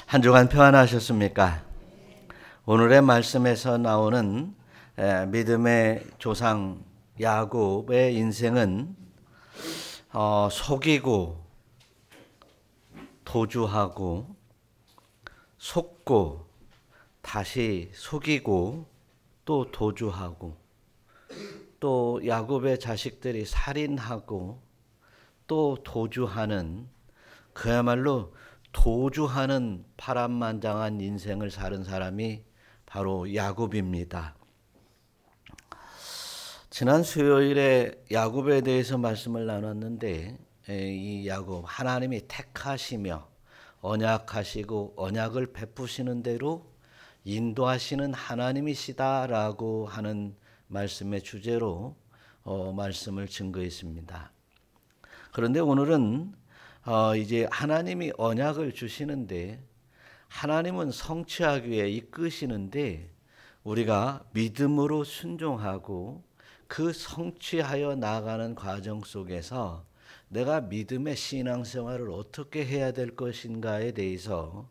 한 주간 평안하셨습니까? 오늘의 말씀에서 나오는 믿음의 조상 야곱의 인생은 속이고 도주하고 속고 다시 속이고 또 도주하고 또 야곱의 자식들이 살인하고 또 도주하는, 그야말로 도주하는 파란만장한 인생을 사는 사람이 바로 야곱입니다. 지난 수요일에 야곱에 대해서 말씀을 나눴는데, 이 야곱, 하나님이 택하시며 언약하시고 언약을 베푸시는 대로 인도하시는 하나님이시다라고 하는 말씀의 주제로 말씀을 증거했습니다. 그런데 오늘은 이제 하나님이 언약을 주시는데, 하나님은 성취하기 위해 이끄시는데 우리가 믿음으로 순종하고 그 성취하여 나아가는 과정 속에서 내가 믿음의 신앙생활을 어떻게 해야 될 것인가에 대해서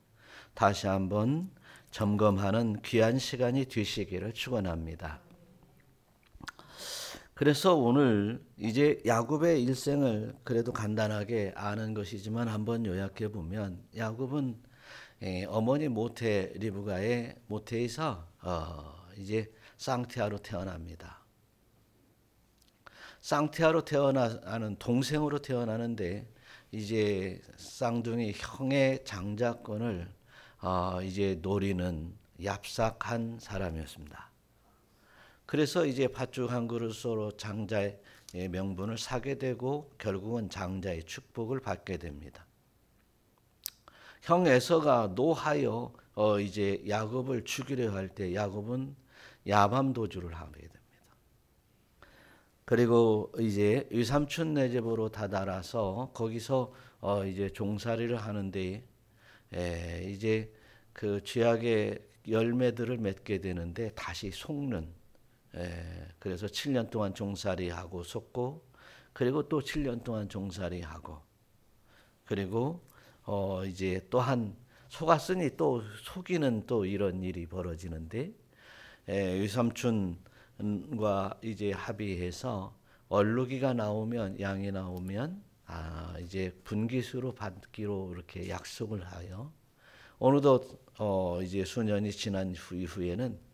다시 한번 점검하는 귀한 시간이 되시기를 축원합니다. 그래서 오늘 이제 야곱의 일생을 그래도 간단하게 아는 것이지만 한번 요약해 보면, 야곱은 어머니 모태 리브가의 모태에서 이제 쌍티아로 태어납니다. 쌍티아로 태어나는 동생으로 태어나는데, 이제 쌍둥이 형의 장자권을 이제 노리는 얍삭한 사람이었습니다. 그래서 이제 팥죽 한 그릇으로 장자의 명분을 사게 되고 결국은 장자의 축복을 받게 됩니다. 형 에서가 노하여 이제 야곱을 죽이려 할 때 야곱은 야밤 도주를 하게 됩니다. 그리고 이제 외삼촌 네 집으로 다다라서 거기서 이제 종살이를 하는데, 이제 그 죄악의 열매들을 맺게 되는데 다시 속는, 그래서 7년 동안 종살이하고 속고, 그리고 또 7년 동안 종살이하고, 그리고 이제 또한 속았으니 또 속이는 또 이런 일이 벌어지는데, 외삼촌과 이제 합의해서 얼룩이가 나오면, 양이 나오면 이제 분깃으로 받기로 이렇게 약속을 하여, 어느덧 이제 수년이 지난 이후에는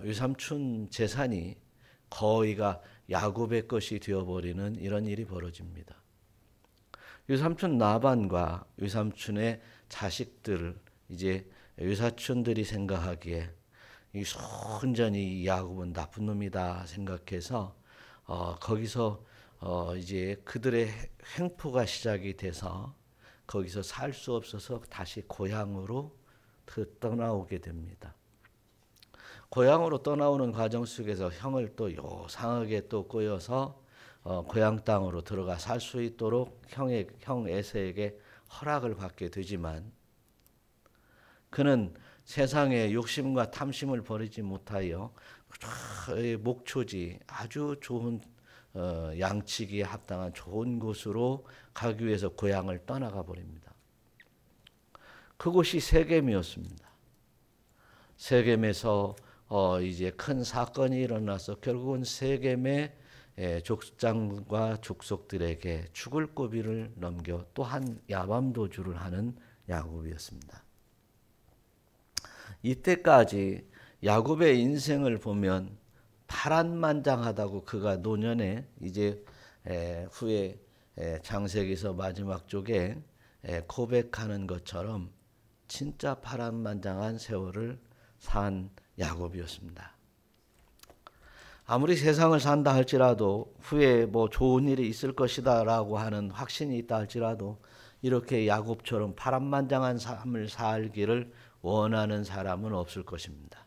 외삼촌 재산이 거의가 야곱의 것이 되어버리는 이런 일이 벌어집니다. 외삼촌 나반과 외삼촌의 자식들, 이제 외사촌들이 생각하기에 이 순전히 야곱은 나쁜 놈이다 생각해서 거기서 이제 그들의 횡포가 시작이 돼서 거기서 살 수 없어서 다시 고향으로 떠나오게 됩니다. 고향으로 떠나오는 과정 속에서 형을 또 요상하게 또 꼬여서 고향 땅으로 들어가 살 수 있도록 형 에서에게 허락을 받게 되지만, 그는 세상에 욕심과 탐심을 버리지 못하여 목초지, 아주 좋은 양치기에 합당한 좋은 곳으로 가기 위해서 고향을 떠나가 버립니다. 그곳이 세겜이었습니다. 세겜에서 이제 큰 사건이 일어나서 결국은 세겜의 족장과 족속들에게 죽을 고비를 넘겨 또한 야밤 도주를 하는 야곱이었습니다. 이때까지 야곱의 인생을 보면 파란만장하다고 그가 노년에 이제 후에 창세기서 마지막 쪽에 고백하는 것처럼 진짜 파란만장한 세월을 산 야곱이었습니다. 아무리 세상을 산다 할지라도 후에 뭐 좋은 일이 있을 것이다라고 하는 확신이 있다 할지라도 이렇게 야곱처럼 파란만장한 삶을 살기를 원하는 사람은 없을 것입니다.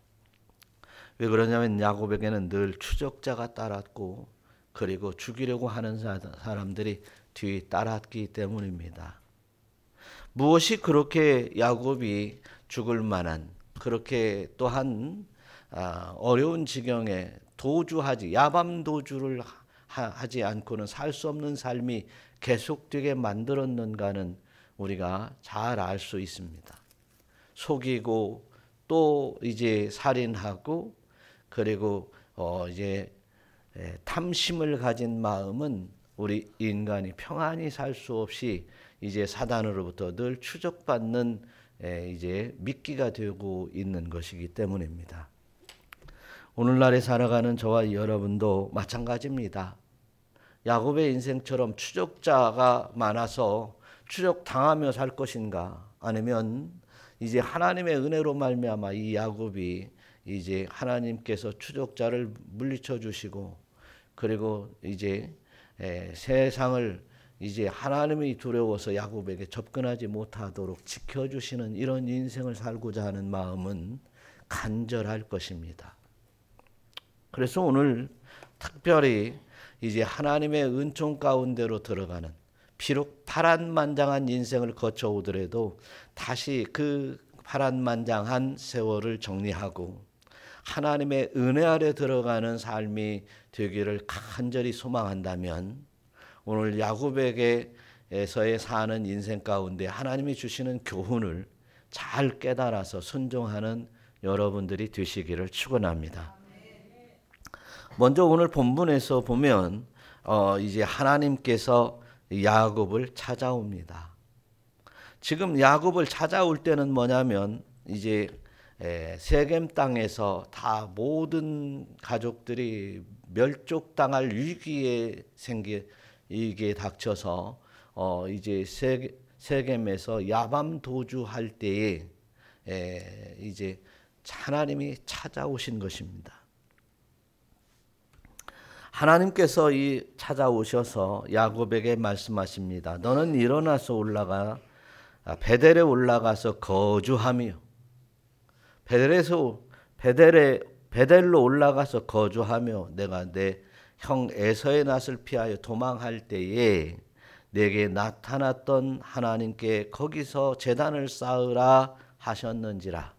왜 그러냐면 야곱에게는 늘 추적자가 따랐고, 그리고 죽이려고 하는 사람들이 뒤 따랐기 때문입니다. 무엇이 그렇게 야곱이 죽을 만한, 그렇게 또한 어려운 지경에 도주하지, 야밤 도주를 하지 않고는 살 수 없는 삶이 계속되게 만들었는가는 우리가 잘 알 수 있습니다. 속이고 또 이제 살인하고 그리고 이제 탐심을 가진 마음은 우리 인간이 평안히 살 수 없이 이제 사단으로부터 늘 추적받는 이제 미끼가 되고 있는 것이기 때문입니다. 오늘날에 살아가는 저와 여러분도 마찬가지입니다. 야곱의 인생처럼 추적자가 많아서 추적당하며 살 것인가, 아니면 이제 하나님의 은혜로 말미암아 이 야곱이 이제 하나님께서 추적자를 물리쳐 주시고 그리고 이제 세상을 이제 하나님이 두려워서 야곱에게 접근하지 못하도록 지켜주시는 이런 인생을 살고자 하는 마음은 간절할 것입니다. 그래서 오늘 특별히 이제 하나님의 은총 가운데로 들어가는, 비록 파란만장한 인생을 거쳐오더라도 다시 그 파란만장한 세월을 정리하고 하나님의 은혜 아래 들어가는 삶이 되기를 간절히 소망한다면 오늘 야곱에게서의 사는 인생 가운데 하나님이 주시는 교훈을 잘 깨달아서 순종하는 여러분들이 되시기를 축원합니다. 먼저 오늘 본문에서 보면 이제 하나님께서 야곱을 찾아옵니다. 지금 야곱을 찾아올 때는 뭐냐면 이제 세겜 땅에서 다 모든 가족들이 멸족당할 위기에 이게 닥쳐서 이제 세겜에서 야밤 도주할 때에 이제 하나님이 찾아오신 것입니다. 하나님께서 찾아오셔서 야곱에게 말씀하십니다. 너는 일어나서 올라가 베델에 올라가서 거주하며, 베델로 올라가서 거주하며 내가 내 형 에서의 낯을 피하여 도망할 때에 내게 나타났던 하나님께 거기서 제단을 쌓으라 하셨는지라.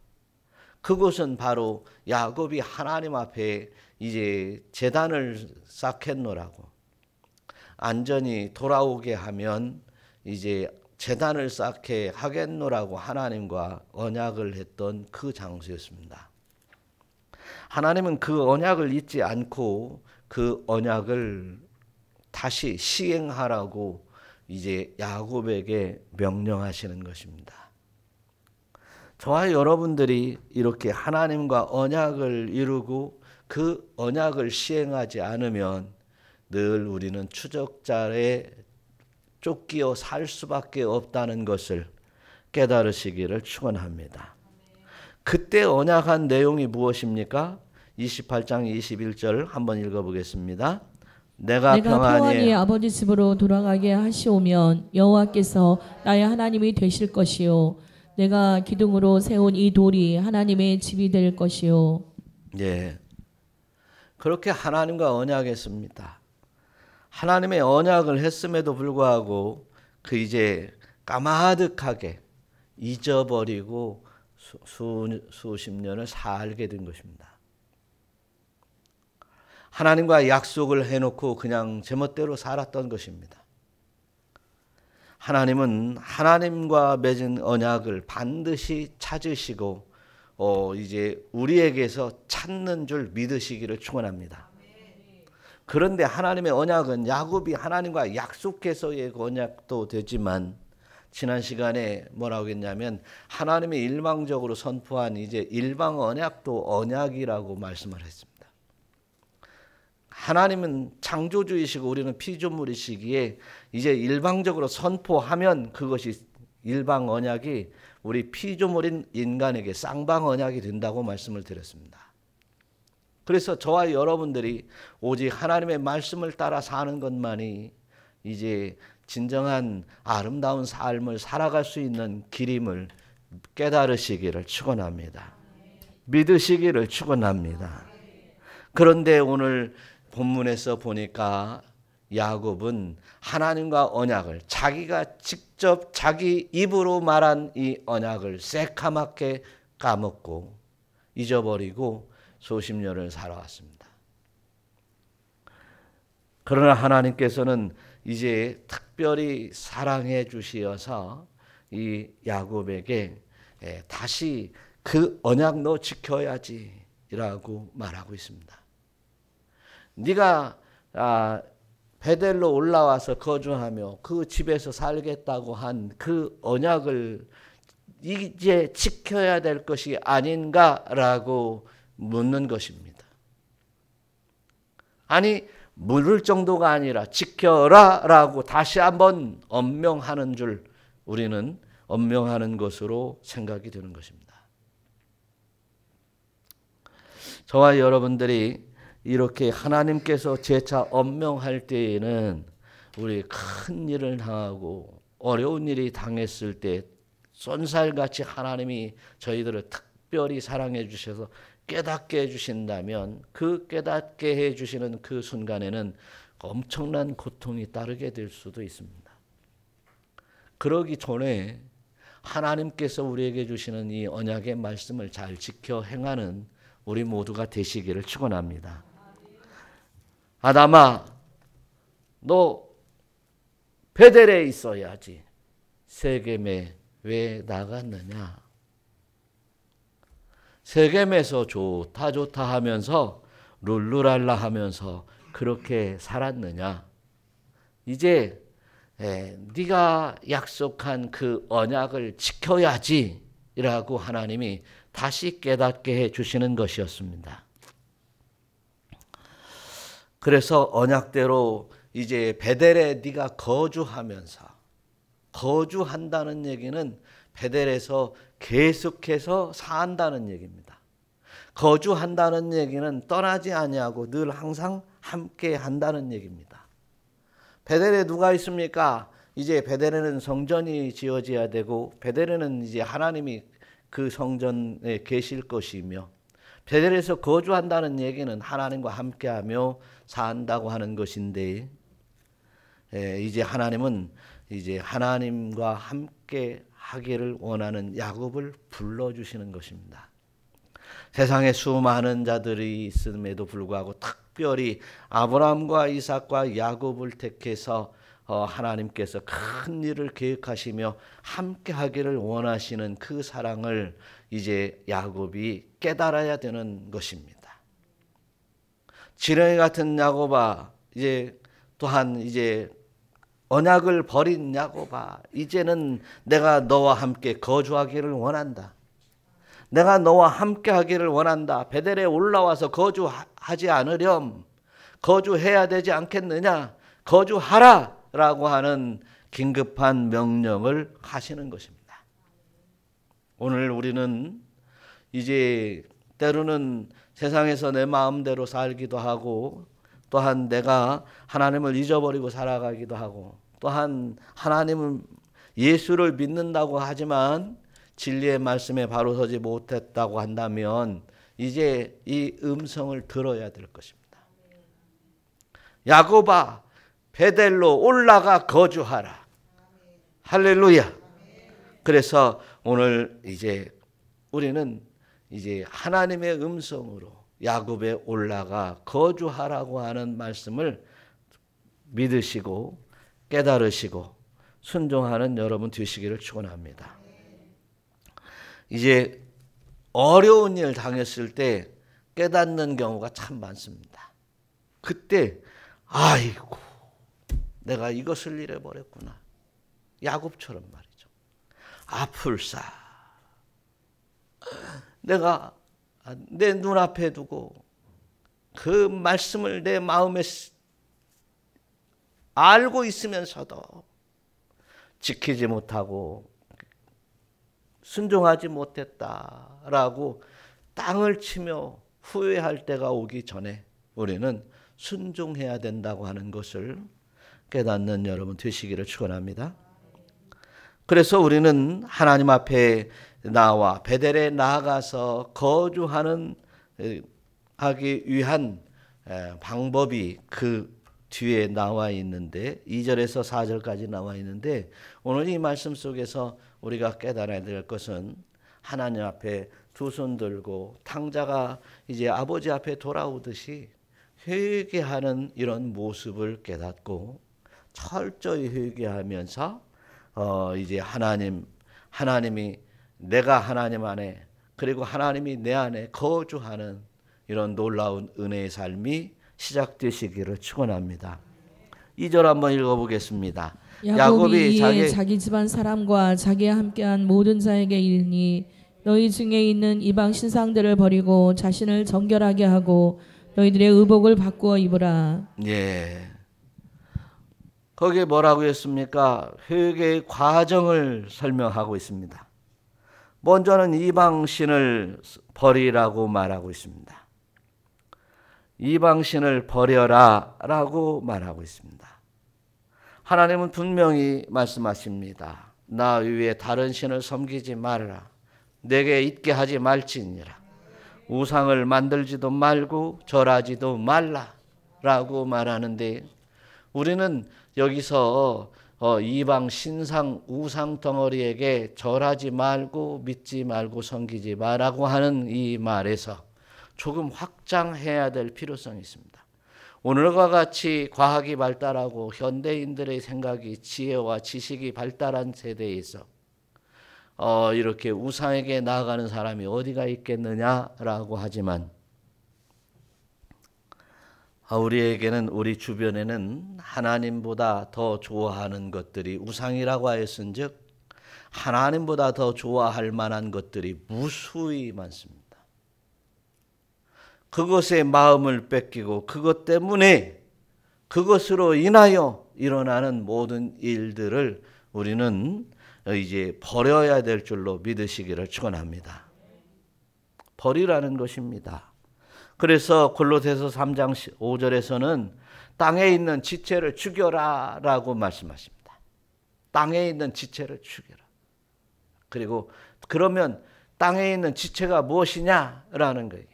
그곳은 바로 야곱이 하나님 앞에 이제 제단을 쌓겠노라고, 안전히 돌아오게 하면 이제 제단을 쌓게 하겠노라고 하나님과 언약을 했던 그 장소였습니다. 하나님은 그 언약을 잊지 않고 그 언약을 다시 시행하라고 이제 야곱에게 명령하시는 것입니다. 저와 여러분들이 이렇게 하나님과 언약을 이루고 그 언약을 시행하지 않으면 늘 우리는 추적자에 쫓기어 살 수밖에 없다는 것을 깨달으시기를 축원합니다. 그때 언약한 내용이 무엇입니까? 28장 21절 한번 읽어보겠습니다. 내가 평안히 아버지 집으로 돌아가게 하시오면 여호와께서 나의 하나님이 되실 것이요 내가 기둥으로 세운 이 돌이 하나님의 집이 될 것이요. 예, 그렇게 하나님과 언약했습니다. 하나님의 언약을 했음에도 불구하고 그 이제 까마득하게 잊어버리고 수십 년을 살게 된 것입니다. 하나님과 약속을 해놓고 그냥 제멋대로 살았던 것입니다. 하나님은 하나님과 맺은 언약을 반드시 찾으시고 이제 우리에게서 찾는 줄 믿으시기를 축원합니다. 그런데 하나님의 언약은 야곱이 하나님과 약속해서의 언약도 되지만 지난 시간에 뭐라고 했냐면 하나님이 일방적으로 선포한 이제 일방 언약도 언약이라고 말씀을 했습니다. 하나님은 창조주이시고 우리는 피조물이시기에 이제 일방적으로 선포하면 그것이 일방 언약이 우리 피조물인 인간에게 쌍방 언약이 된다고 말씀을 드렸습니다. 그래서 저와 여러분들이 오직 하나님의 말씀을 따라 사는 것만이 이제 진정한 아름다운 삶을 살아갈 수 있는 길임을 깨달으시기를 축원합니다. 믿으시기를 축원합니다. 그런데 오늘 본문에서 보니까 야곱은 하나님과 언약을 자기가 직접 자기 입으로 말한 이 언약을 새카맣게 까먹고 잊어버리고 수십 년을 살아왔습니다. 그러나 하나님께서는 이제 특별히 사랑해 주시어서 이 야곱에게 다시 그 언약 너 지켜야지라고 말하고 있습니다. 네가 베델로 올라와서 거주하며 그 집에서 살겠다고 한 그 언약을 이제 지켜야 될 것이 아닌가라고 묻는 것입니다. 아니 물을 정도가 아니라 지켜라라고 다시 한번 엄명하는 줄 우리는 엄명하는 것으로 생각이 되는 것입니다. 저와 여러분들이 이렇게 하나님께서 재차 엄명할 때에는 우리 큰 일을 당하고 어려운 일이 당했을 때 쏜살같이 하나님이 저희들을 특별히 사랑해 주셔서 깨닫게 해주신다면 그 깨닫게 해주시는 그 순간에는 엄청난 고통이 따르게 될 수도 있습니다. 그러기 전에 하나님께서 우리에게 주시는 이 언약의 말씀을 잘 지켜 행하는 우리 모두가 되시기를 축원합니다. 아담아, 너 베델에 있어야지 세겜에 왜 나갔느냐? 세겜에서 좋다 하면서 룰루랄라 하면서 그렇게 살았느냐? 이제 네가 약속한 그 언약을 지켜야지라고 하나님이 다시 깨닫게 해주시는 것이었습니다. 그래서 언약대로 이제 베델에 네가 거주한다는 얘기는 베델에서 계속해서 산다는 얘기입니다. 거주한다는 얘기는 떠나지 아니하고 늘 항상 함께 한다는 얘기입니다. 베델에 누가 있습니까? 이제 베델에는 성전이 지어져야 되고 베델에는 이제 하나님이 그 성전에 계실 것이며 베델에서 거주한다는 얘기는 하나님과 함께하며 산다고 하는 것인데 이제 하나님은 이제 하나님과 함께 하기를 원하는 야곱을 불러주시는 것입니다. 세상에 수많은 자들이 있음에도 불구하고 특별히 아브라함과 이삭과 야곱을 택해서 하나님께서 큰 일을 계획하시며 함께 하기를 원하시는 그 사랑을 이제 야곱이 깨달아야 되는 것입니다. 지렁이 같은 야곱아, 이제 또한 이제 언약을 버린 야곱아, 이제는 내가 너와 함께 거주하기를 원한다. 내가 너와 함께 하기를 원한다. 베델에 올라와서 거주하지 않으렴. 거주해야 되지 않겠느냐. 거주하라 라고 하는 긴급한 명령을 하시는 것입니다. 오늘 우리는 이제 때로는 세상에서 내 마음대로 살기도 하고 또한 내가 하나님을 잊어버리고 살아가기도 하고 또한 하나님을 예수를 믿는다고 하지만 진리의 말씀에 바로 서지 못했다고 한다면 이제 이 음성을 들어야 될 것입니다. 야곱아, 베델로 올라가 거주하라. 할렐루야. 그래서 오늘 이제 우리는 이제 하나님의 음성으로 야곱에 올라가 거주하라고 하는 말씀을 믿으시고 깨달으시고 순종하는 여러분 되시기를 축원합니다. 이제 어려운 일 당했을 때 깨닫는 경우가 참 많습니다. 그때 아이고 내가 이것을 잃어버렸구나. 야곱처럼 말이죠. 아플싸. 내가 내 눈앞에 두고 그 말씀을 내 마음에 알고 있으면서도 지키지 못하고 순종하지 못했다라고 땅을 치며 후회할 때가 오기 전에 우리는 순종해야 된다고 하는 것을 깨닫는 여러분 되시기를 축원합니다. 그래서 우리는 하나님 앞에 나와 베델에 나아가서 거주하는 하기 위한 방법이 그 뒤에 나와 있는데 2절에서 4절까지 나와 있는데 오늘 이 말씀 속에서 우리가 깨달아야 될 것은 하나님 앞에 두 손 들고 탕자가 이제 아버지 앞에 돌아오듯이 회개하는 이런 모습을 깨닫고 철저히 회개하면서 이제 하나님이 내가 하나님 안에 그리고 하나님이 내 안에 거주하는 이런 놀라운 은혜의 삶이 시작되시기를 축원합니다. 2절 한번 읽어보겠습니다. 야곱이 이에 자기 집안 사람과 자기와 함께한 모든 자에게 이르니 너희 중에 있는 이방 신상들을 버리고 자신을 정결하게 하고 너희들의 의복을 바꾸어 입으라. 예. 거기에 뭐라고 했습니까? 회개의 과정을 설명하고 있습니다. 먼저는 이방신을 버리라고 말하고 있습니다. 이방신을 버려라 라고 말하고 있습니다. 하나님은 분명히 말씀하십니다. 나 위에 다른 신을 섬기지 말라. 내게 있게 하지 말지니라. 우상을 만들지도 말고 절하지도 말라 라고 말하는데, 우리는 여기서 이방 신상 우상 덩어리에게 절하지 말고 믿지 말고 섬기지 말라고 하는 이 말에서 조금 확장해야 될 필요성이 있습니다. 오늘과 같이 과학이 발달하고 현대인들의 생각이 지혜와 지식이 발달한 세대에서 이렇게 우상에게 나아가는 사람이 어디가 있겠느냐라고 하지만, 우리에게는, 우리 주변에는 하나님보다 더 좋아하는 것들이 우상이라고 하였은즉 하나님보다 더 좋아할 만한 것들이 무수히 많습니다. 그것에 마음을 뺏기고 그것 때문에 그것으로 인하여 일어나는 모든 일들을 우리는 이제 버려야 될 줄로 믿으시기를 축원합니다. 버리라는 것입니다. 그래서 골로새서 3장 5절에서는 땅에 있는 지체를 죽여라 라고 말씀하십니다. 땅에 있는 지체를 죽여라. 그리고 그러면 땅에 있는 지체가 무엇이냐라는 거예요.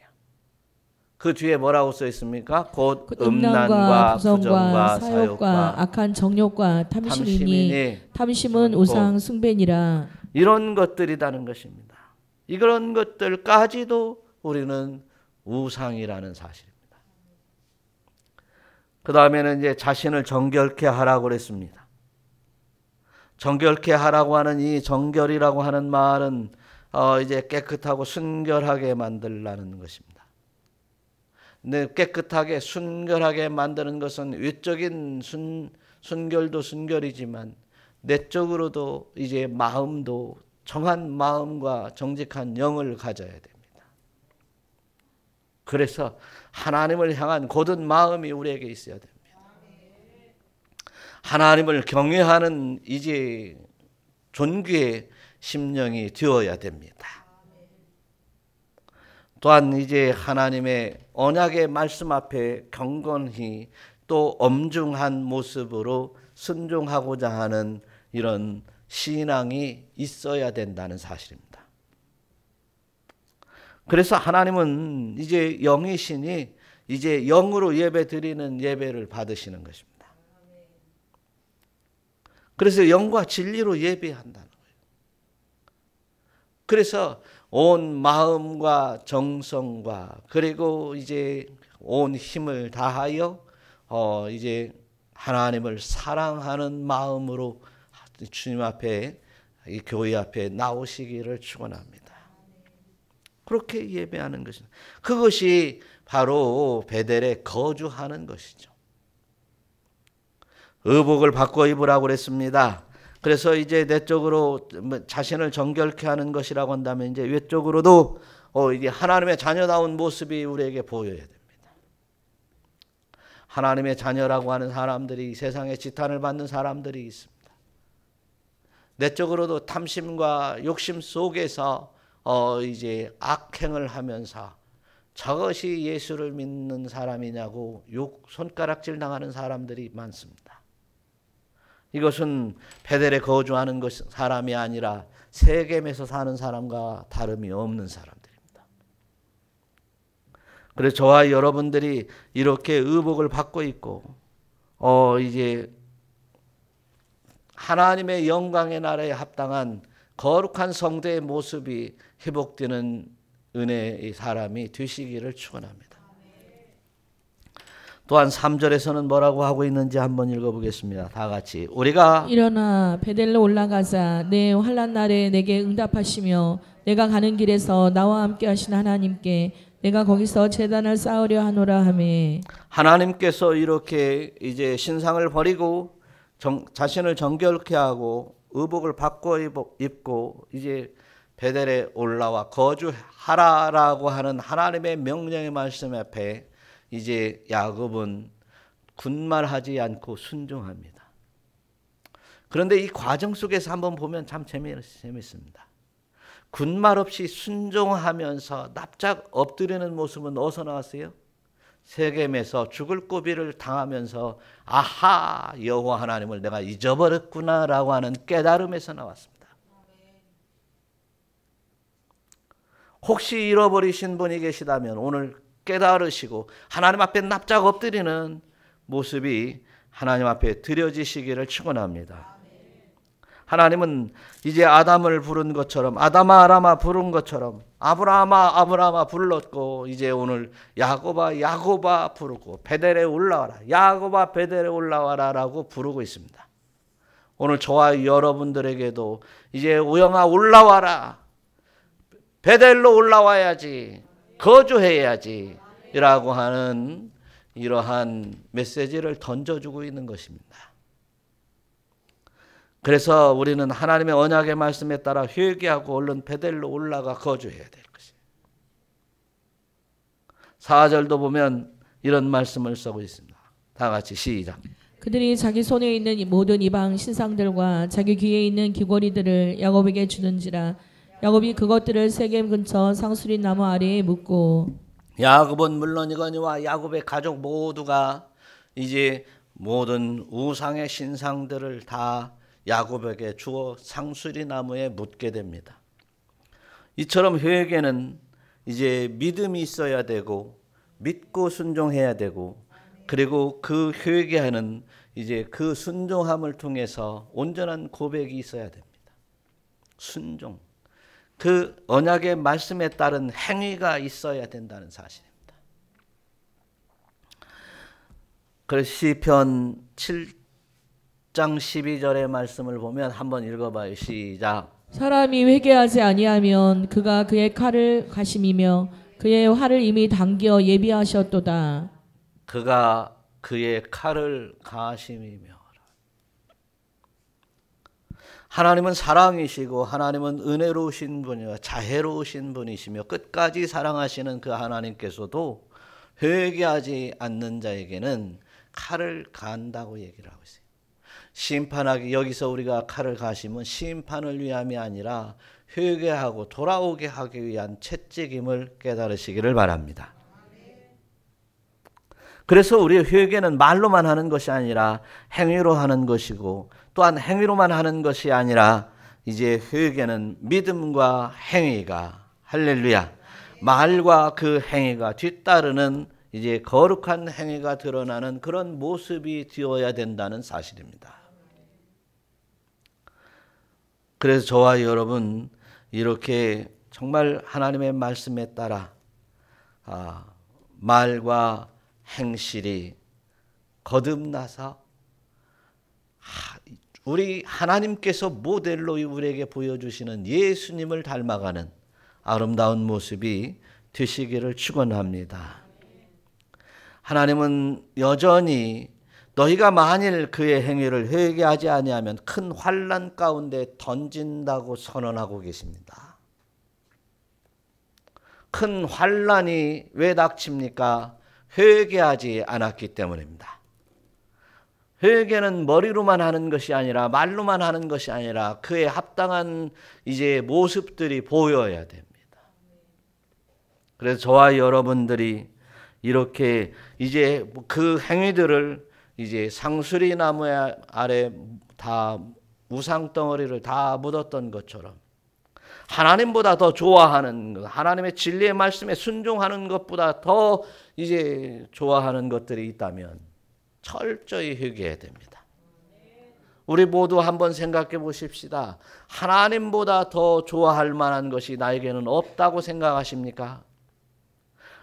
그 뒤에 뭐라고 써 있습니까? 곧 음란과 부정과 사욕과 악한 정욕과 탐심이니 탐심은 우상 숭배니라. 이런 것들이라는 것입니다. 이런 것들까지도 우리는 우상이라는 사실입니다. 그 다음에는 이제 자신을 정결케 하라고 그랬습니다. 정결케 하라고 하는 이 정결이라고 하는 말은 이제 깨끗하고 순결하게 만들라는 것입니다. 근데 깨끗하게 순결하게 만드는 것은 외적인 순결도 순결이지만 내적으로도 이제 마음도 정한 마음과 정직한 영을 가져야 됩니다. 그래서 하나님을 향한 곧은 마음이 우리에게 있어야 됩니다. 하나님을 경외하는 이제 존귀의 심령이 되어야 됩니다. 또한 이제 하나님의 언약의 말씀 앞에 경건히 또 엄중한 모습으로 순종하고자 하는 이런 신앙이 있어야 된다는 사실입니다. 그래서 하나님은 이제 영이시니 이제 영으로 예배 드리는 예배를 받으시는 것입니다. 그래서 영과 진리로 예배한다는 거예요. 그래서 온 마음과 정성과 그리고 이제 온 힘을 다하여 이제 하나님을 사랑하는 마음으로 주님 앞에, 이 교회 앞에 나오시기를 축원합니다. 그렇게 예배하는 것입니다. 그것이 바로 베델에 거주하는 것이죠. 의복을 바꿔 입으라고 그랬습니다. 그래서 이제 내적으로 자신을 정결케 하는 것이라고 한다면 이제 외적으로도 이제 하나님의 자녀다운 모습이 우리에게 보여야 됩니다. 하나님의 자녀라고 하는 사람들이 세상에 지탄을 받는 사람들이 있습니다. 내적으로도 탐심과 욕심 속에서 이제 악행을 하면서 저것이 예수를 믿는 사람이냐고 손가락질 당하는 사람들이 많습니다. 이것은 베델에 거주하는 사람이 아니라 세겜에서 사는 사람과 다름이 없는 사람들입니다. 그래서 저와 여러분들이 이렇게 의복을 받고 있고 이제 하나님의 영광의 나라에 합당한 거룩한 성도의 모습이 회복되는 은혜의 사람이 되시기를 축원합니다. 또한 3절에서는 뭐라고 하고 있는지 한번 읽어보겠습니다. 다 같이. 우리가 일어나 베델로 올라가자. 내 환난 날에 내게 응답하시며 내가 가는 길에서 나와 함께 하신 하나님께 내가 거기서 제단을 쌓으려 하노라 하매. 하나님께서 이렇게 이제 신상을 버리고 자신을 정결케 하고 의복을 바꿔 입고 이제 베델에 올라와 거주하라라고 하는 하나님의 명령의 말씀 앞에 이제 야곱은 군말하지 않고 순종합니다. 그런데 이 과정 속에서 한번 보면 참 재밌습니다. 군말 없이 순종하면서 납작 엎드리는 모습은 어디서 나왔어요? 세겜에서 죽을 고비를 당하면서 아하, 여호와 하나님을 내가 잊어버렸구나라고 하는 깨달음에서 나왔습니다. 혹시 잃어버리신 분이 계시다면 오늘 깨달으시고 하나님 앞에 납작 엎드리는 모습이 하나님 앞에 드려지시기를 축원합니다. 하나님은 이제 아담을 부른 것처럼 아담아 아람아 부른 것처럼 아브라함아 아브라함아 불렀고 이제 오늘 야곱아 야곱아 부르고 베델에 올라와라 야곱아 베델에 올라와라 라고 부르고 있습니다. 오늘 저와 여러분들에게도 이제 우영아 올라와라 베델로 올라와야지 거주해야지 라고 하는 이러한 메시지를 던져주고 있는 것입니다. 그래서 우리는 하나님의 언약의 말씀에 따라 회개하고 얼른 베델로 올라가 거주해야 될 것이에요. 4절도 보면 이런 말씀을 쓰고 있습니다. 다 같이 시작. 그들이 자기 손에 있는 모든 이방 신상들과 자기 귀에 있는 귀걸이들을 야곱에게 주는지라 야곱이 그것들을 세겜 근처 상수리 나무 아래에 묻고. 야곱은 물론이거니와 야곱의 가족 모두가 이제 모든 우상의 신상들을 다 야곱에게 주어 상수리 나무에 묻게 됩니다. 이처럼 회개는 이제 믿음이 있어야 되고 믿고 순종해야 되고 그리고 그 회개하는 이제 그 순종함을 통해서 온전한 고백이 있어야 됩니다. 순종. 그 언약의 말씀에 따른 행위가 있어야 된다는 사실입니다. 그래서 시편 7장 12절의 말씀을 보면 한번 읽어봐요. 시작. 사람이 회개하지 아니하면 그가 그의 칼을 가심이며 그의 활을 이미 당겨 예비하셨도다. 그가 그의 칼을 가심이며. 하나님은 사랑이시고 하나님은 은혜로우신 분이요 자애로우신 분이시며 끝까지 사랑하시는 그 하나님께서도 회개하지 않는 자에게는 칼을 간다고 얘기를 하고 있어요. 심판하기 여기서 우리가 칼을 가심은 심판을 위함이 아니라 회개하고 돌아오게 하기 위한 채찍임을 깨달으시기를 바랍니다. 그래서 우리의 회개는 말로만 하는 것이 아니라 행위로 하는 것이고 또한 행위로만 하는 것이 아니라 이제 회개는 믿음과 행위가 할렐루야 말과 그 행위가 뒤따르는 이제 거룩한 행위가 드러나는 그런 모습이 되어야 된다는 사실입니다. 그래서 저와 여러분 이렇게 정말 하나님의 말씀에 따라 말과 행실이 거듭나서 우리 하나님께서 모델로 우리에게 보여주시는 예수님을 닮아가는 아름다운 모습이 되시기를 축원합니다. 하나님은 여전히 너희가 만일 그의 행위를 회개하지 아니하면 큰 환난 가운데 던진다고 선언하고 계십니다. 큰 환난이 왜 닥칩니까? 회개하지 않았기 때문입니다. 회개는 머리로만 하는 것이 아니라 말로만 하는 것이 아니라 그에 합당한 이제 모습들이 보여야 됩니다. 그래서 저와 여러분들이 이렇게 이제 그 행위들을 이제 상수리 나무 아래 다 우상 덩어리를 다 묻었던 것처럼 하나님보다 더 좋아하는 것, 하나님의 진리의 말씀에 순종하는 것보다 더 이제 좋아하는 것들이 있다면 철저히 회개해야 됩니다. 우리 모두 한번 생각해 보십시다. 하나님보다 더 좋아할 만한 것이 나에게는 없다고 생각하십니까?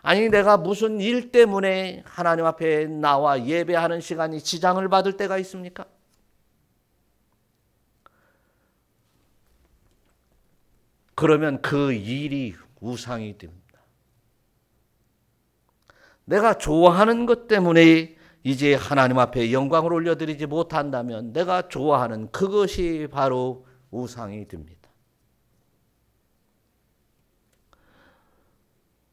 아니 내가 무슨 일 때문에 하나님 앞에 나와 예배하는 시간이 지장을 받을 때가 있습니까? 그러면 그 일이 우상이 됩니다. 내가 좋아하는 것 때문에 이제 하나님 앞에 영광을 올려드리지 못한다면 내가 좋아하는 그것이 바로 우상이 됩니다.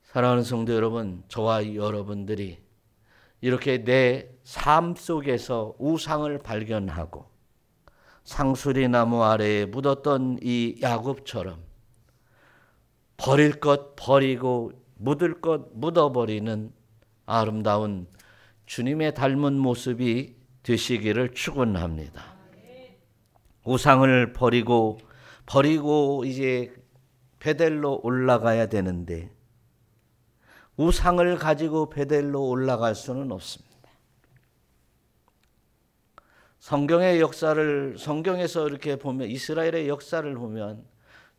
사랑하는 성도 여러분, 저와 여러분들이 이렇게 내 삶 속에서 우상을 발견하고 상수리나무 아래에 묻었던 이 야곱처럼 버릴 것 버리고 묻을 것 묻어버리는 아름다운 주님의 닮은 모습이 되시기를 축원합니다. 우상을 버리고 이제 베델로 올라가야 되는데 우상을 가지고 베델로 올라갈 수는 없습니다. 성경에서 이렇게 보면 이스라엘의 역사를 보면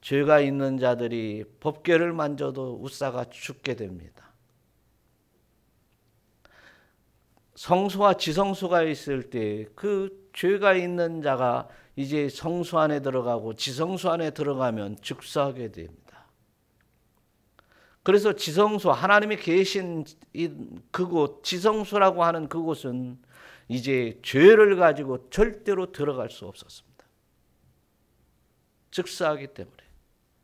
죄가 있는 자들이 법궤를 만져도 웃사가 죽게 됩니다. 성소와 지성소가 있을 때 그 죄가 있는 자가 이제 성소 안에 들어가고 지성소 안에 들어가면 죽사하게 됩니다. 그래서 지성소, 하나님이 계신 그곳, 지성소라고 하는 그곳은 이제 죄를 가지고 절대로 들어갈 수 없었습니다. 즉사하기 때문에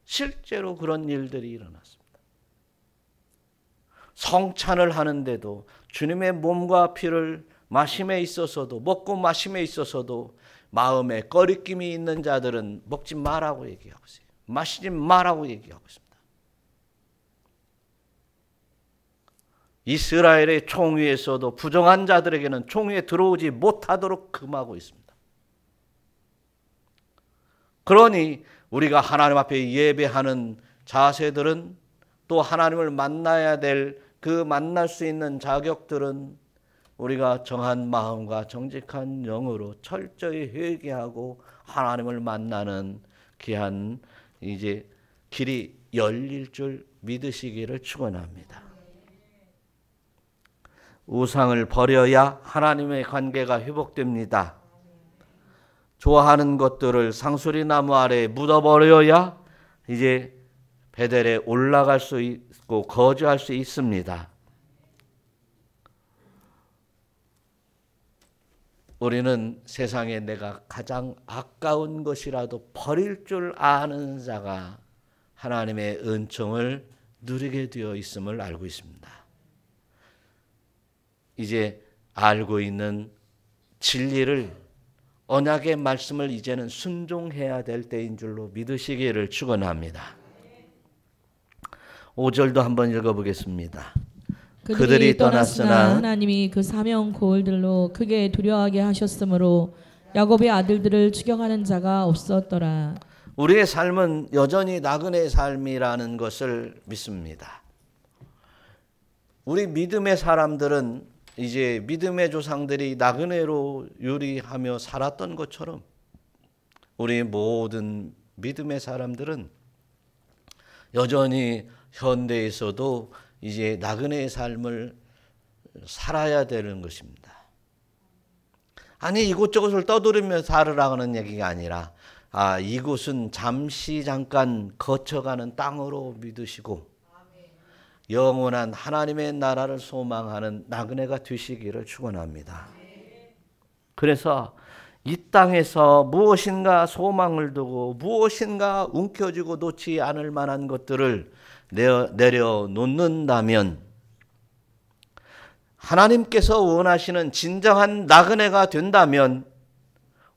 실제로 그런 일들이 일어났습니다. 성찬을 하는데도 주님의 몸과 피를 마심에 있어서도 먹고 마심에 있어서도 마음에 꺼리낌이 있는 자들은 먹지 말라고 얘기하고 있어요. 마시지 말라고 얘기하고 있습니다. 이스라엘의 총위에서도 부정한 자들에게는 총위에 들어오지 못하도록 금하고 있습니다. 그러니 우리가 하나님 앞에 예배하는 자세들은 또 하나님을 만나야 될 그 만날 수 있는 자격들은 우리가 정한 마음과 정직한 영으로 철저히 회개하고 하나님을 만나는 귀한 이제 길이 열릴 줄 믿으시기를 축원합니다. 우상을 버려야 하나님의 관계가 회복됩니다. 좋아하는 것들을 상수리나무 아래에 묻어버려야 이제 베델에 올라갈 수 있고 거주할 수 있습니다. 우리는 세상에 내가 가장 아까운 것이라도 버릴 줄 아는 자가 하나님의 은총을 누리게 되어 있음을 알고 있습니다. 이제 알고 있는 진리를 언약의 말씀을 이제는 순종해야 될 때인 줄로 믿으시기를 축원합니다. 5절도 한번 읽어보겠습니다. 그들이 떠났으나 하나님이 그 사명 고을들로 크게 두려워하게 하셨으므로 야곱의 아들들을 추경하는 자가 없었더라. 우리의 삶은 여전히 나그네의 삶이라는 것을 믿습니다. 우리 믿음의 사람들은 이제 믿음의 조상들이 나그네로 유리하며 살았던 것처럼 우리 모든 믿음의 사람들은 여전히 현대에서도 이제 나그네의 삶을 살아야 되는 것입니다. 아니 이곳저곳을 떠돌이며 살으라는 얘기가 아니라 이곳은 잠시 잠깐 거쳐가는 땅으로 믿으시고 영원한 하나님의 나라를 소망하는 나그네가 되시기를 축원합니다. 그래서 이 땅에서 무엇인가 소망을 두고 무엇인가 움켜쥐고 놓지 않을 만한 것들을 내려놓는다면 하나님께서 원하시는 진정한 나그네가 된다면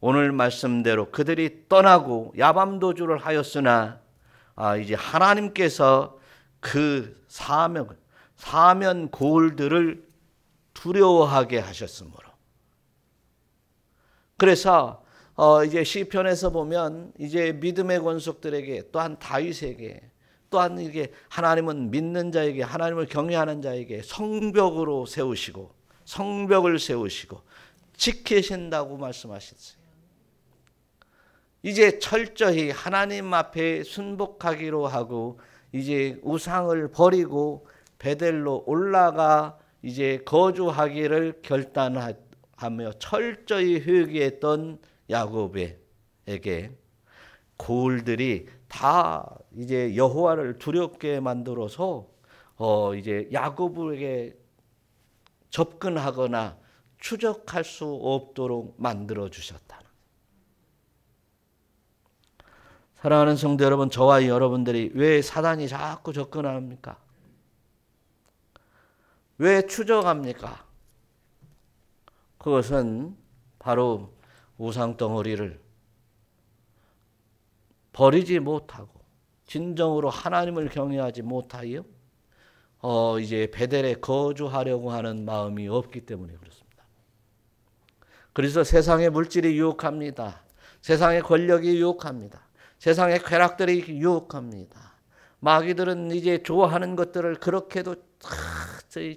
오늘 말씀대로 그들이 떠나고 야밤도주를 하였으나 이제 하나님께서 그 사면 고을들을 두려워하게 하셨으므로 그래서 이제 시편에서 보면 이제 믿음의 권속들에게 또한 다윗에게 또한 이게 하나님은 믿는 자에게 하나님을 경외하는 자에게 성벽을 세우시고 지키신다고 말씀하셨어요. 이제 철저히 하나님 앞에 순복하기로 하고 이제 우상을 버리고 베델로 올라가 이제 거주하기를 결단하며 철저히 회개했던 야곱에게 고을들이 다 이제 여호와를 두렵게 만들어서 이제 야곱에게 접근하거나 추적할 수 없도록 만들어 주셨다. 사랑하는 성도 여러분, 저와 여러분들이 왜 사단이 자꾸 접근합니까? 왜 추적합니까? 그것은 바로 우상덩어리를 버리지 못하고 진정으로 하나님을 경외하지 못하여 이제 베델에 거주하려고 하는 마음이 없기 때문에 그렇습니다. 그래서 세상의 물질이 유혹합니다. 세상의 권력이 유혹합니다. 세상의 쾌락들이 유혹합니다. 마귀들은 이제 좋아하는 것들을 그렇게도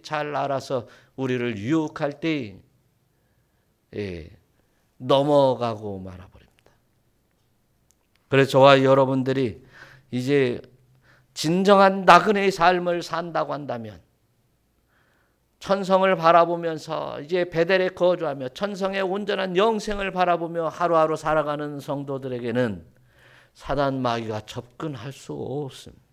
잘 알아서 우리를 유혹할 때 넘어가고 말아버립니다. 그래서 저와 여러분들이 이제 진정한 나그네의 삶을 산다고 한다면 천성을 바라보면서 이제 베델에 거주하며 천성의 온전한 영생을 바라보며 하루하루 살아가는 성도들에게는 사단 마귀가 접근할 수 없습니다.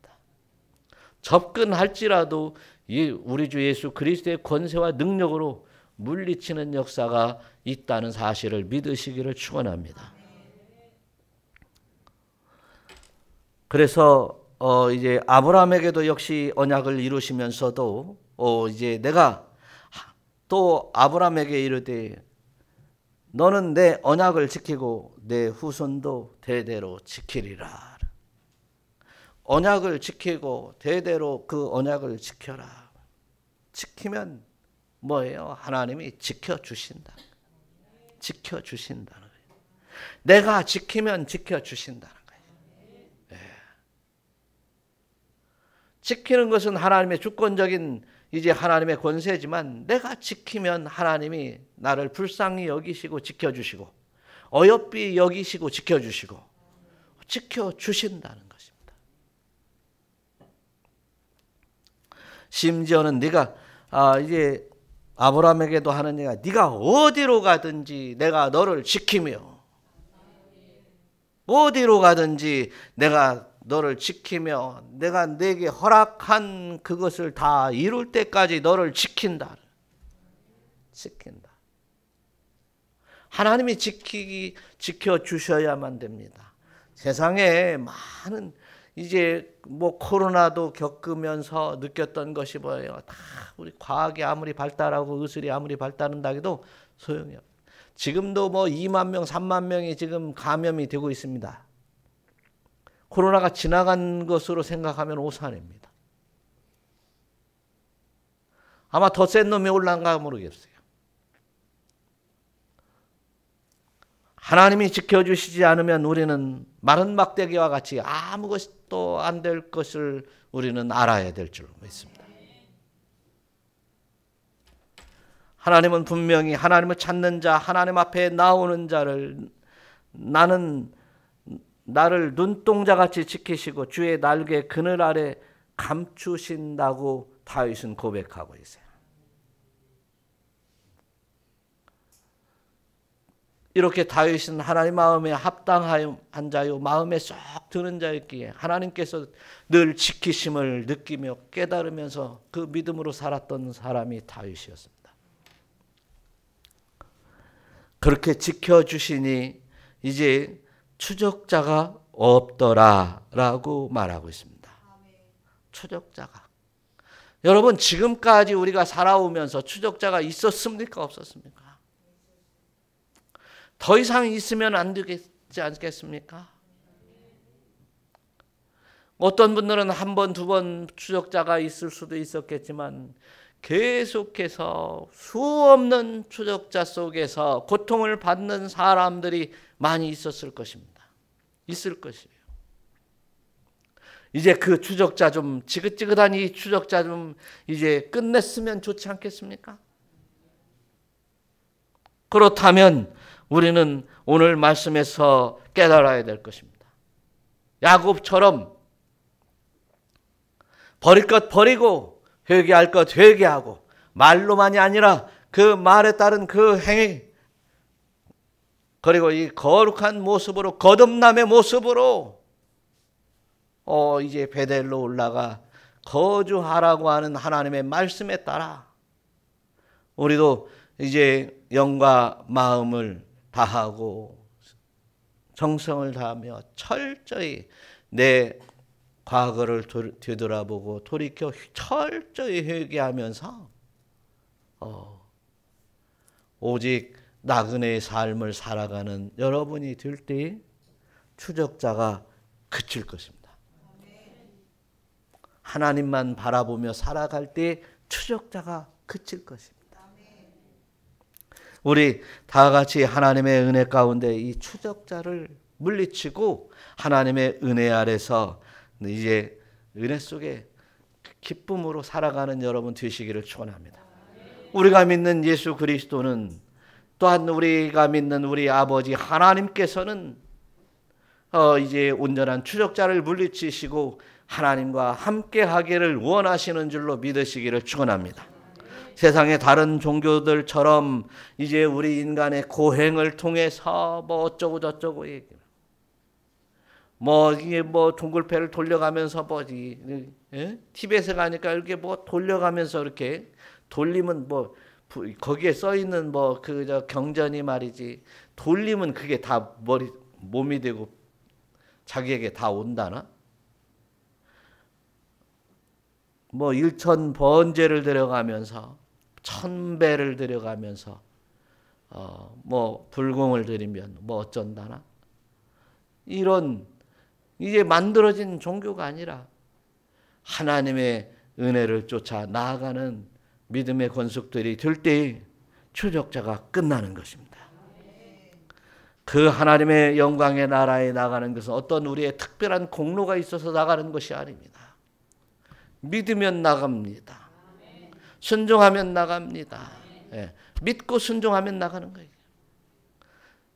접근할지라도 우리 주 예수 그리스도의 권세와 능력으로 물리치는 역사가 있다는 사실을 믿으시기를 축원합니다. 그래서 이제 아브라함에게도 역시 언약을 이루시면서도 이제 내가 또 아브라함에게 이르되 너는 내 언약을 지키고 내 후손도 대대로 지키리라. 언약을 지키고 대대로 그 언약을 지켜라. 지키면 뭐예요? 하나님이 지켜주신다. 지켜주신다는 거예요. 내가 지키면 지켜주신다는 거예요. 네. 지키는 것은 하나님의 주권적인 이제 하나님의 권세지만 내가 지키면 하나님이 나를 불쌍히 여기시고 지켜주시고 어여삐 여기시고 지켜주시고 지켜주신다는 것입니다. 심지어는 네가 이제 아브라함에게도 하는 얘기가 네가 어디로 가든지 내가 너를 지키며 어디로 가든지 내가 너를 지키며 내가 내게 허락한 그것을 다 이룰 때까지 너를 지킨다. 지킨다. 하나님이 지켜주셔야만 됩니다. 세상에 많은 이제 뭐 코로나도 겪으면서 느꼈던 것이 뭐예요? 다 우리 과학이 아무리 발달하고 의술이 아무리 발달한다 해도 소용이 없어요. 지금도 뭐 2만 명, 3만 명이 지금 감염이 되고 있습니다. 코로나가 지나간 것으로 생각하면 오산입니다. 아마 더 센 놈이 올라간가 모르겠어요. 하나님이 지켜주시지 않으면 우리는 마른 막대기와 같이 아무것도 안 될 것을 우리는 알아야 될 줄 믿습니다. 하나님은 분명히 하나님을 찾는 자, 하나님 앞에 나오는 자를 나를 눈동자같이 지키시고 주의 날개 그늘 아래 감추신다고 다윗은 고백하고 있어요. 이렇게 다윗은 하나님 마음에 합당한 자요 마음에 쏙 드는 자였기에 하나님께서 늘 지키심을 느끼며 깨달으면서 그 믿음으로 살았던 사람이 다윗이었습니다. 그렇게 지켜주시니 이제 추적자가 없더라라고 말하고 있습니다. 추적자가. 여러분 지금까지 우리가 살아오면서 추적자가 있었습니까? 없었습니까? 더 이상 있으면 안 되지 않겠습니까? 어떤 분들은 한 번, 두 번 추적자가 있을 수도 있었겠지만 계속해서 수없는 추적자 속에서 고통을 받는 사람들이 많이 있었을 것입니다. 있을 것이에요. 이제 그 추적자 좀 지긋지긋한 이 추적자 좀 이제 끝냈으면 좋지 않겠습니까? 그렇다면 우리는 오늘 말씀에서 깨달아야 될 것입니다. 야곱처럼 버릴 것 버리고 회개할 것 회개하고 말로만이 아니라 그 말에 따른 그 행위, 그리고 이 거룩한 모습으로, 거듭남의 모습으로 이제 베델로 올라가 거주하라고 하는 하나님의 말씀에 따라 우리도 이제 영과 마음을 다하고 정성을 다하며 철저히 내 과거를 되돌아보고 돌이켜 철저히 회개하면서 오직 나그네의 삶을 살아가는 여러분이 될 때 추적자가 그칠 것입니다. 하나님만 바라보며 살아갈 때 추적자가 그칠 것입니다. 우리 다 같이 하나님의 은혜 가운데 이 추적자를 물리치고 하나님의 은혜 아래서 이제 은혜 속에 기쁨으로 살아가는 여러분 되시기를 축원합니다. 우리가 믿는 예수 그리스도는, 또한 우리가 믿는 우리 아버지 하나님께서는 이제 온전한 추적자를 물리치시고 하나님과 함께 하기를 원하시는 줄로 믿으시기를 축원합니다. 세상의 다른 종교들처럼 이제 우리 인간의 고행을 통해서 뭐 어쩌고 저쩌고 얘기를, 뭐 이게 뭐 동굴패를 돌려가면서 뭐지, 티벳에 가니까 이렇게 뭐 돌려가면서 이렇게 돌리면 뭐 거기에 써 있는 뭐 그 저 경전이 말이지, 돌리면 그게 다 몸이 되고 자기에게 다 온다나? 뭐 1000번제를 드려가면서 1000배를 드려가면서 뭐 불공을 드리면 뭐 어쩐다나? 이런 이제 만들어진 종교가 아니라 하나님의 은혜를 쫓아 나아가는 믿음의 권속들이 될 때에 추적자가 끝나는 것입니다. 그 하나님의 영광의 나라에 나가는 것은 어떤 우리의 특별한 공로가 있어서 나가는 것이 아닙니다. 믿으면 나갑니다. 순종하면 나갑니다. 믿고 순종하면 나가는 거예요.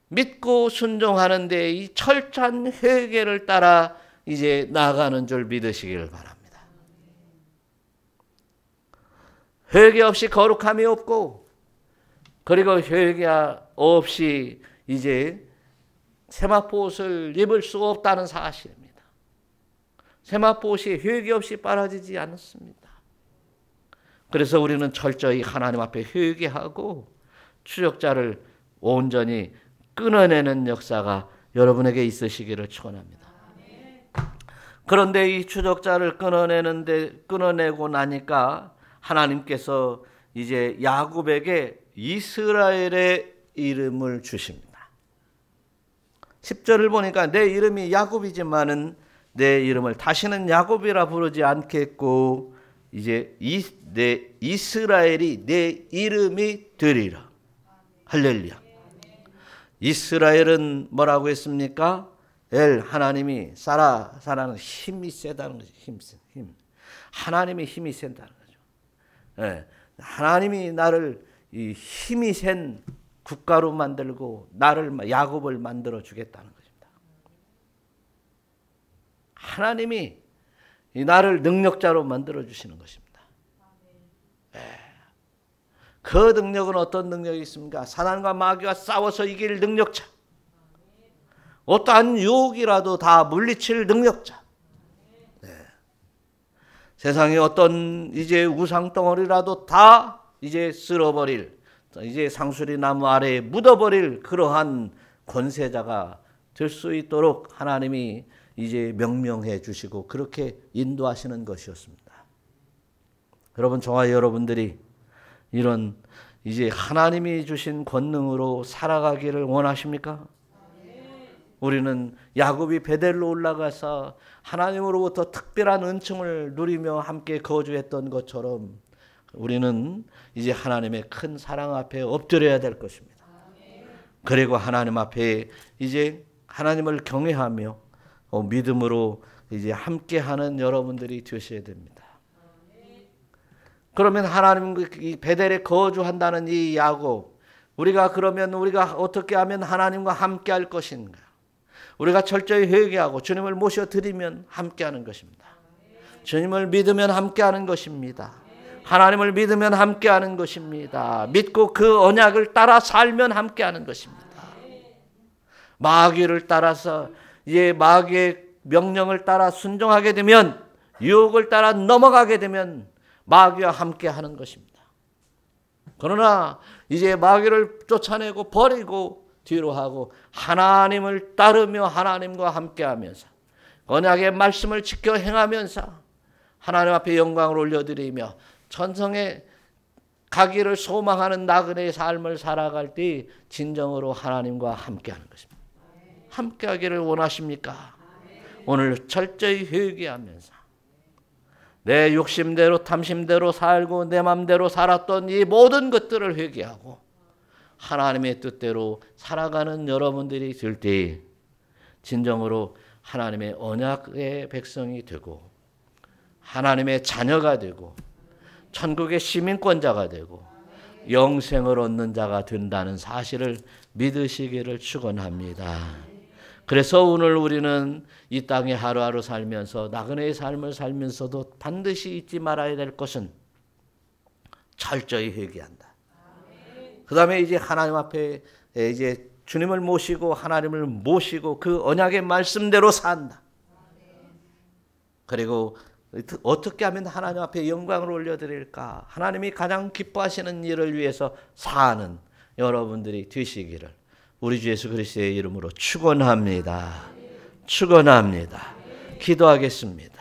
믿고 순종하는데 이 철저한 회개를 따라 이제 나가는 줄 믿으시기를 바랍니다. 회개 없이 거룩함이 없고, 그리고 회개 없이 이제 세마포 옷을 입을 수 없다는 사실입니다. 세마포 옷이 회개 없이 빨아지지 않습니다. 그래서 우리는 철저히 하나님 앞에 회개하고 추적자를 온전히 끊어내는 역사가 여러분에게 있으시기를 축원합니다. 그런데 이 추적자를 끊어내고 나니까 하나님께서 이제 야곱에게 이스라엘의 이름을 주십니다. 10절을 보니까 내 이름이 야곱이지만은 내 이름을 다시는 야곱이라 부르지 않겠고 이제 내 이스라엘이 내 이름이 되리라. 할렐루야. 이스라엘은 뭐라고 했습니까? 하나님이 사라는 힘이 세다는 거죠. 힘. 하나님이 힘이 센다는 거죠. 하나님이 나를 이 힘이 센 국가로 만들고 나를 야곱을 만들어 주겠다는 것입니다. 하나님이 나를 능력자로 만들어 주시는 것입니다. 그 능력은 어떤 능력이 있습니까? 사단과 마귀와 싸워서 이길 능력자. 어떠한 유혹이라도 다 물리칠 능력자. 세상에 어떤 이제 우상덩어리라도 다 이제 쓸어버릴, 이제 상수리 나무 아래에 묻어버릴 그러한 권세자가 될 수 있도록 하나님이 이제 명령해 주시고 그렇게 인도하시는 것이었습니다. 여러분, 저와 여러분들이 이런 이제 하나님이 주신 권능으로 살아가기를 원하십니까? 우리는 야곱이 베델로 올라가서 하나님으로부터 특별한 은총을 누리며 함께 거주했던 것처럼 우리는 이제 하나님의 큰 사랑 앞에 엎드려야 될 것입니다. 그리고 하나님 앞에 이제 하나님을 경외하며 믿음으로 이제 함께하는 여러분들이 되셔야 됩니다. 그러면 하나님 이 베델에 거주한다는 이 야곱, 우리가 어떻게 하면 하나님과 함께할 것인가? 우리가 철저히 회개하고 주님을 모셔드리면 함께하는 것입니다. 주님을 믿으면 함께하는 것입니다. 하나님을 믿으면 함께하는 것입니다. 믿고 그 언약을 따라 살면 함께하는 것입니다. 마귀를 따라서 이제 마귀의 명령을 따라 순종하게 되면, 유혹을 따라 넘어가게 되면 마귀와 함께하는 것입니다. 그러나 이제 마귀를 쫓아내고 버리고 뒤로 하고 하나님을 따르며 하나님과 함께하면서 언약의 말씀을 지켜 행하면서 하나님 앞에 영광을 올려드리며 천성에 가기를 소망하는 나그네의 삶을 살아갈 때 진정으로 하나님과 함께하는 것입니다. 함께하기를 원하십니까? 오늘 철저히 회개하면서 내 욕심대로 탐심대로 살고 내 맘대로 살았던 이 모든 것들을 회개하고 하나님의 뜻대로 살아가는 여러분들이 될 때 진정으로 하나님의 언약의 백성이 되고 하나님의 자녀가 되고 천국의 시민권자가 되고 영생을 얻는 자가 된다는 사실을 믿으시기를 축원합니다. 그래서 오늘 우리는 이 땅에 하루하루 살면서 나그네의 삶을 살면서도 반드시 잊지 말아야 될 것은 철저히 회개한다. 그 다음에 이제 하나님 앞에 이제 주님을 모시고 하나님을 모시고 그 언약의 말씀대로 산다. 그리고 어떻게 하면 하나님 앞에 영광을 올려드릴까? 하나님이 가장 기뻐하시는 일을 위해서 사는 여러분들이 되시기를 우리 주 예수 그리스도의 이름으로 축원합니다. 축원합니다. 기도하겠습니다.